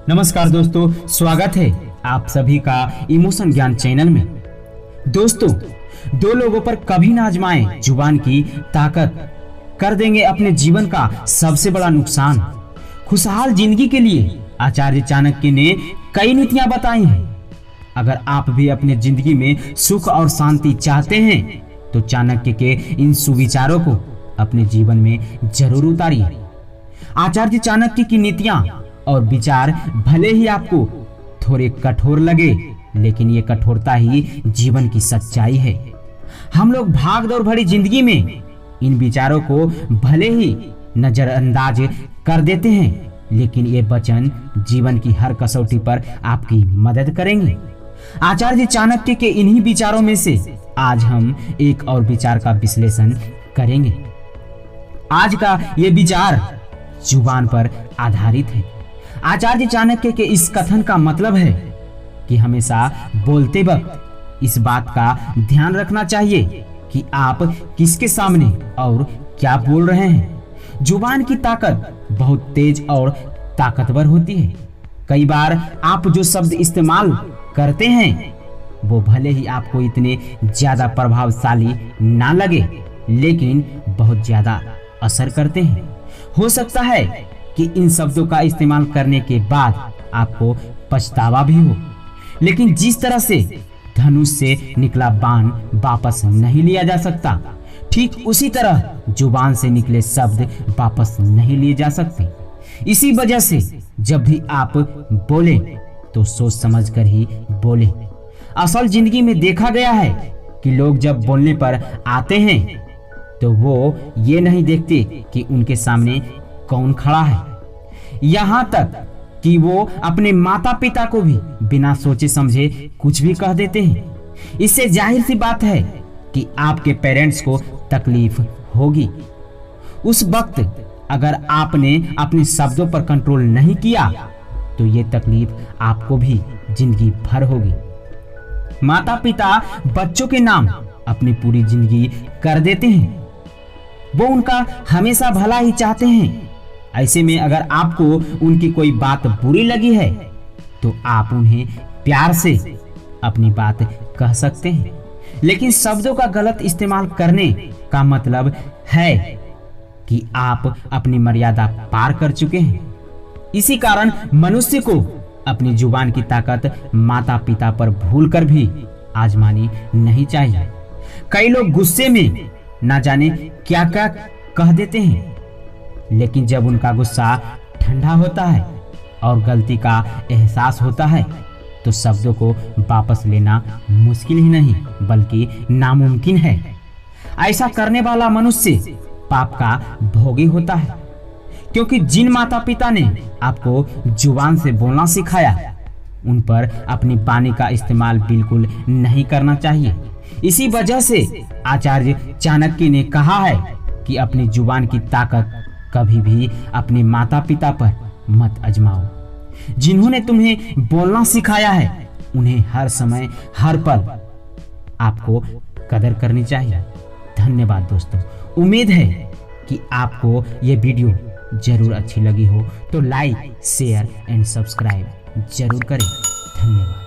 नमस्कार दोस्तों, स्वागत है आप सभी का इमोशन ज्ञान चैनल में। दोस्तों, दो लोगों पर कभी ना आजमाएं जुबान की ताकत, कर देंगे अपने जीवन का सबसे बड़ा नुकसान। खुशहाल जिंदगी के लिए आचार्य चाणक्य ने कई नीतियां बताई हैं। अगर आप भी अपने जिंदगी में सुख और शांति चाहते हैं तो चाणक्य के इन सुविचारों को अपने जीवन में जरूर उतारिए। आचार्य चाणक्य की नीतियां और विचार भले ही आपको थोड़े कठोर लगे, लेकिन ये कठोरता ही जीवन की सच्चाई है। हम लोग भाग दौड़ भरी जिंदगी में इन विचारों को भले ही नजरअंदाज कर देते हैं, लेकिन ये वचन जीवन की हर कसौटी पर आपकी मदद करेंगे। आचार्य चाणक्य के इन्हीं विचारों में से आज हम एक और विचार का विश्लेषण करेंगे। आज का ये विचार जुबान पर आधारित है। आचार्य चाणक्य के इस कथन का मतलब है कि हमेशा बोलते वक्त इस बात का ध्यान रखना चाहिए कि आप किसके सामने और क्या बोल रहे हैं। जुबान की ताकत बहुत तेज और ताकतवर होती है। कई बार आप जो शब्द इस्तेमाल करते हैं वो भले ही आपको इतने ज्यादा प्रभावशाली ना लगे, लेकिन बहुत ज्यादा असर करते हैं। हो सकता है कि इन शब्दों का इस्तेमाल करने के बाद आपको पछतावा भी हो, लेकिन जिस तरह से धनुष से निकला बाण वापस नहीं लिया जा सकता, ठीक उसी तरह जुबान से निकले शब्द वापस नहीं लिए जा सकते। इसी वजह से जब भी आप बोलें तो सोच समझ कर ही बोलें। असल जिंदगी में देखा गया है कि लोग जब बोलने पर आते हैं तो वो ये नहीं देखते कि उनके सामने कौन खड़ा है। यहाँ तक कि वो अपने माता पिता को भी बिना सोचे समझे कुछ भी कह देते हैं। इससे जाहिर सी बात है कि आपके पेरेंट्स को तकलीफ होगी। उस वक्त अगर आपने अपने शब्दों पर कंट्रोल नहीं किया तो ये तकलीफ आपको भी जिंदगी भर होगी। माता पिता बच्चों के नाम अपनी पूरी जिंदगी कर देते हैं। वो उनका हमेशा भला ही चाहते हैं। ऐसे में अगर आपको उनकी कोई बात बुरी लगी है तो आप उन्हें प्यार से अपनी बात कह सकते हैं, लेकिन शब्दों का गलत इस्तेमाल करने का मतलब है कि आप अपनी मर्यादा पार कर चुके हैं। इसी कारण मनुष्य को अपनी जुबान की ताकत माता पिता पर भूलकर भी आजमानी नहीं चाहिए। कई लोग गुस्से में ना जाने क्या क्या कह देते हैं, लेकिन जब उनका गुस्सा ठंडा होता है और गलती का एहसास होता है तो शब्दों को वापस लेना मुश्किल ही नहीं बल्कि नामुमकिन है। ऐसा करने वाला मनुष्य पाप का भोगी होता है, क्योंकि जिन माता पिता ने आपको जुबान से बोलना सिखाया उन पर अपनी वाणी का इस्तेमाल बिल्कुल नहीं करना चाहिए। इसी वजह से आचार्य चाणक्य ने कहा है कि अपनी जुबान की ताकत कभी भी अपने माता पिता पर मत आजमाओ। जिन्होंने तुम्हें बोलना सिखाया है उन्हें हर समय हर पल आपको कदर करनी चाहिए। धन्यवाद दोस्तों। उम्मीद है कि आपको ये वीडियो जरूर अच्छी लगी हो तो लाइक, शेयर एंड सब्सक्राइब जरूर करें। धन्यवाद।